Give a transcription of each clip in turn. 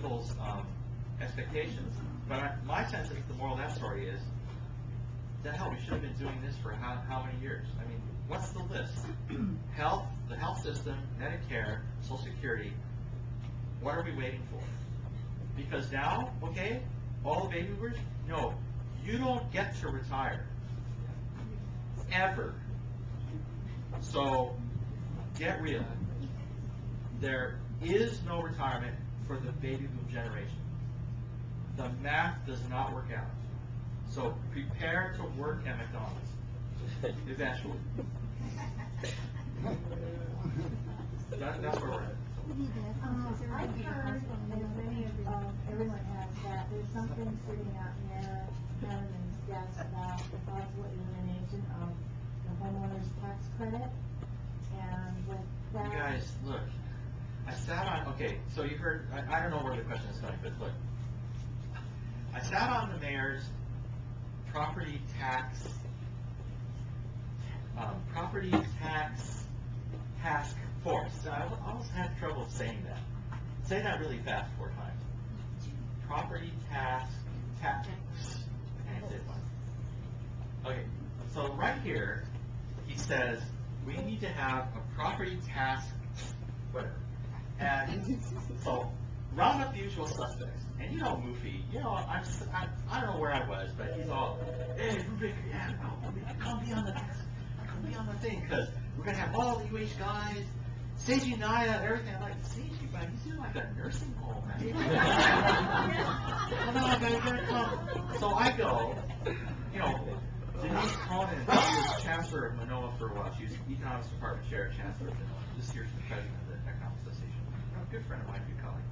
people's expectations. But my sense of the moral of that story is, the hell, we should have been doing this for how many years? I mean, what's the list? Health, the health system, Medicare, Social Security. What are we waiting for? Because now, okay, all the baby boomers, no, you don't get to retire. Ever. So, get real. There is no retirement for the baby boom generation. The math does not work out. So prepare to work at McDonald's eventually. That's where we're at. I've heard, as many of everyone has, that there's something sitting out near Hanneman's desk about the possible elimination of the homeowner's tax credit. And with that, You guys, look, I sat on, okay, so you heard, I don't know where the question is going, but look, I sat on the mayor's property tax task force. I almost had trouble saying that. Say that really fast 4 times. Property tax. And I did one. Okay, so right here, he says we need to have a property task, whatever. And so round up the usual suspects. And you know Moofy, you know, I don't know where I was, but he's all, hey, Brewbaker, yeah, no, come be on the thing, because we're going to have all the UH guys, Seiji Naya, everything. I'm like, Seiji, but he's in like a nursing home, man. Come on, guys, you gotta come. So I go, you know, Denise Conan, she was chancellor of Manoa for a while. She was economics department chair at chancellor of Manoa. This year she's the president of the Economic Association. A good friend of mine, good colleague.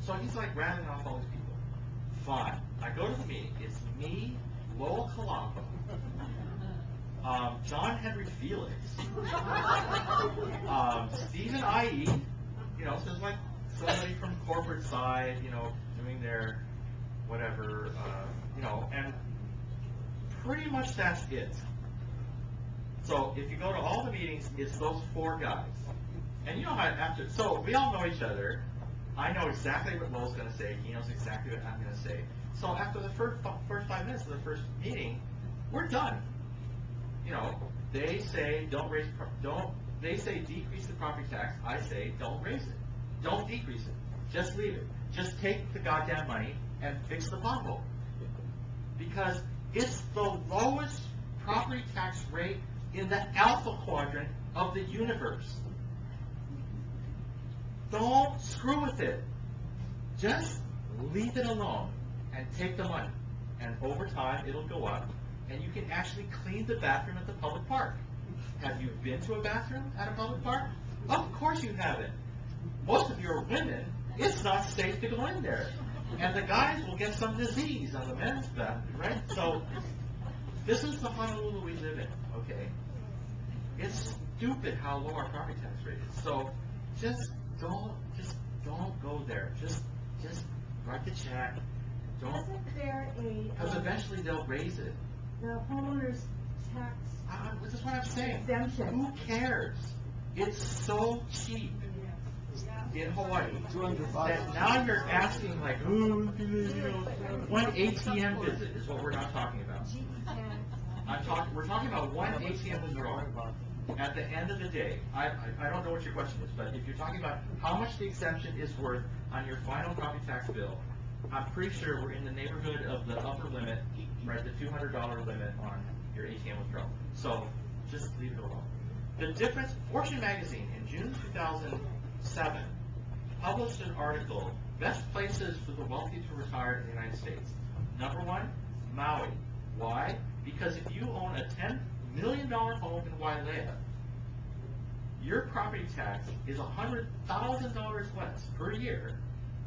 So he's like rattling off all these people. Fine. I go to the meeting. It's me, Lowell Kalampa, John Henry Felix, Stephen I.E., you know, so it's like somebody from corporate side, you know, doing their whatever, you know, and pretty much that's it. So if you go to all the meetings, it's those 4 guys. And you know how after, so we all know each other. I know exactly what Lowell's going to say. He knows exactly what I'm going to say. So after the first 5 minutes of the first meeting, we're done. You know, they say they say decrease the property tax. I say don't raise it. Don't decrease it. Just leave it. Just take the goddamn money and fix the pothole. Because it's the lowest property tax rate in the alpha quadrant of the universe. Don't screw with it. Just leave it alone and take the money. And over time, it'll go up, and you can actually clean the bathroom at the public park. Have you been to a bathroom at a public park? Of course you haven't. Most of you are women. It's not safe to go in there. And the guys will get some disease on the men's bathroom, right? So this is the Honolulu we live in, okay? It's stupid how low our property tax rate is. So just don't go there. Just write the check. Don't. Isn't there Because eventually they'll raise it. the homeowner's tax This is what I'm saying. exemption? Who cares? It's so cheap in Hawaii that now you're asking like, oh, you know, one ATM visit is what we're not talking about. We're talking about one ATM withdrawal. At the end of the day, I don't know what your question is, but if you're talking about how much the exemption is worth on your final property tax bill, I'm pretty sure we're in the neighborhood of the upper limit, right, the $200 limit on your ATM withdrawal. So just leave it alone. The difference, Fortune magazine in June 2007 published an article, Best Places for the Wealthy to Retire in the United States. Number 1, Maui. Why? Because if you own a $10 million home in Wailea, your property tax is $100,000 less per year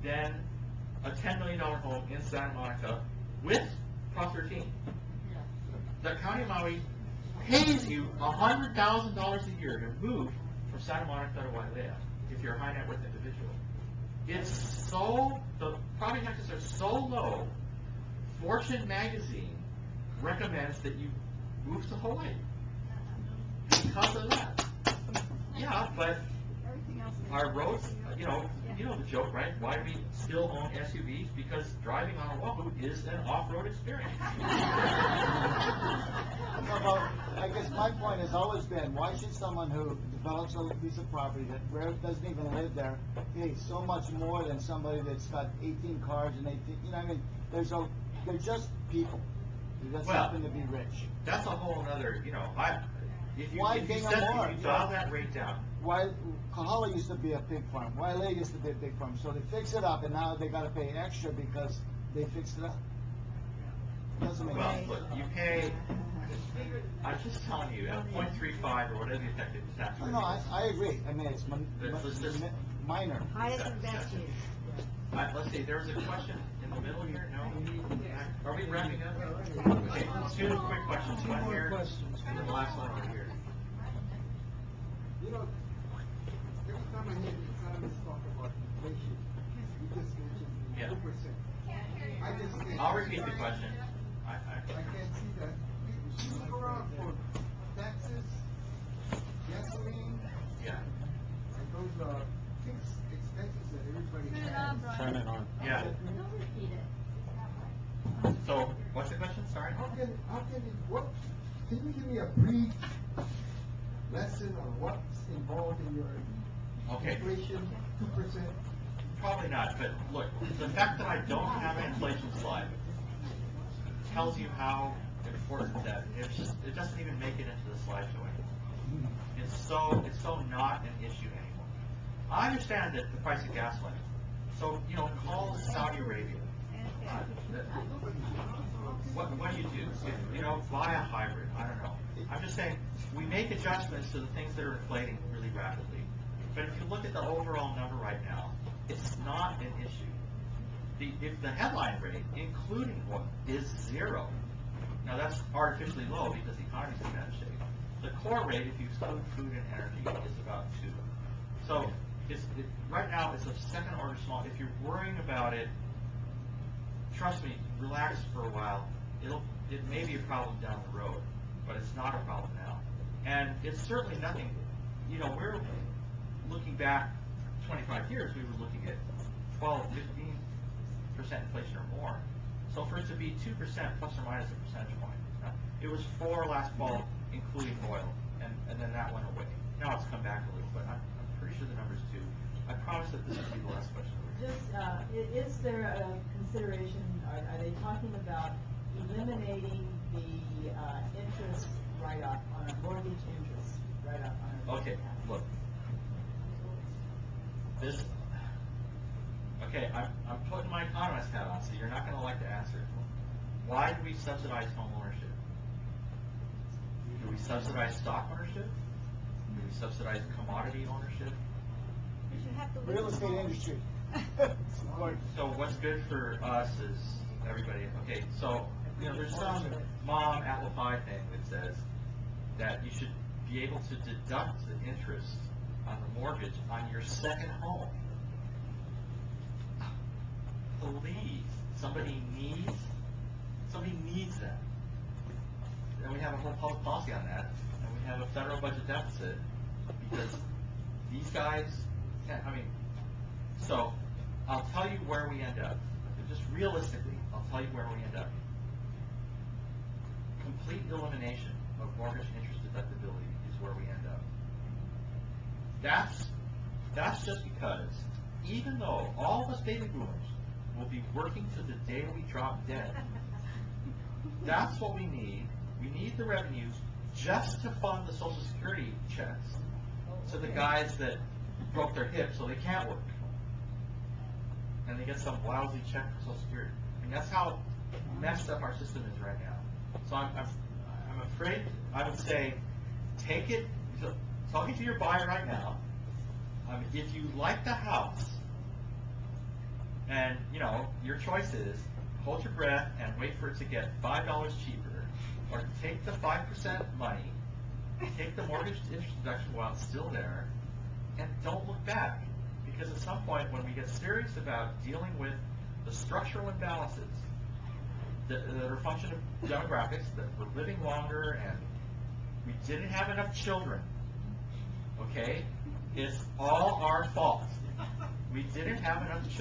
than a $10 million home in Santa Monica with Prop 13. The county of Maui pays you $100,000 a year to move from Santa Monica to Wailea if you're a high net worth individual. It's so, the property taxes are so low, Fortune magazine recommends that you move to Hawaii because of that. Yeah, but our roads, you know, you know the joke, right? Why do we still own SUVs? Because driving on Oahu is an off-road experience. Well, I guess my point has always been, why should someone who develops a piece of property that doesn't even live there pay so much more than somebody that's got 18 cars and 18, you know, I mean, they're just people. They just happen to be rich. That's a whole other, you know, if you dial that rate down. Why, Kahala used to be a pig farm, Wailea used to be a pig farm, so they fix it up and now they gotta pay extra because they fixed it up. Doesn't make sense. Well, look, you pay, I'm just telling you, at 0.35 or whatever the effective tax rate is. No, I agree, I mean, it's minor. Highest and best use. Let's see, there was a question in the middle here, no? Are we wrapping up? Okay, two quick questions, one here, and then the last one over here. You know, every time I hear the economists talk about inflation, you just mentioned 2%. I just can't. I'll repeat the question. I can't see that. You look around for taxes, gasoline, Yeah. and those fixed expenses that everybody has. Turn it on. Yeah. Don't repeat it. So, what's the question? Sorry? Can you give me a brief lesson on what's involved in your Okay. inflation, 2%? Probably not, but look, the fact that I don't have an inflation slide tells you how important that it doesn't even make it into the slideshow anymore. It's so not an issue anymore. I understand that the price of gas went up. So, you know, call Saudi Arabia. What do? You know, buy a hybrid. I don't know. I'm just saying, we make adjustments to the things that are inflating really rapidly. But if you look at the overall number right now, it's not an issue. If the headline rate, including oil, is 0, now that's artificially low because the economy's in bad shape. The core rate, if you exclude food and energy, is about 2. So right now it's a second order small. If you're worrying about it, trust me, relax for a while. It may be a problem down the road, but it's not a problem now. And it's certainly nothing, you know, we're looking back 25 years, we were looking at 12, 15% inflation or more. So for it to be 2% plus or minus a percentage point, it was 4 last fall, including oil, and then that went away. Now it's come back a little, but I'm pretty sure the number's 2. I promise that this will be the last question. Just, is there a consideration, are they talking about eliminating the interest write-off on a mortgage interest write-off on a Okay, look. I'm putting my economist hat on, so you're not going to like the answer. Why do we subsidize home ownership? Do we subsidize stock ownership? Do we subsidize commodity ownership? Real estate industry. So what's good for us is everybody, okay, so, you know, there's some mom apple pie thing that says that you should be able to deduct the interest on the mortgage on your second home. Please, somebody needs that. And we have a whole public policy on that, and we have a federal budget deficit because these guys can't, so I'll tell you where we end up. Just realistically, I'll tell you where we end up. Complete elimination of mortgage interest deductibility is where we end up. That's just because even though all of us baby boomers will be working to the day we drop dead, that's what we need. We need the revenues just to fund the Social Security checks to the guys that broke their hip so they can't work. And they get some lousy check for Social Security. I mean, that's how messed up our system is right now. So I'm afraid I would say, take it, talking to your buyer right now, if you like the house, and, you know, your choice is, hold your breath and wait for it to get $5 cheaper, or take the 5% money, take the mortgage interest deduction while it's still there, and don't look back. Because at some point, when we get serious about dealing with the structural imbalances that are a function of demographics, that we're living longer and we didn't have enough children, okay? It's all our fault. We didn't have enough children.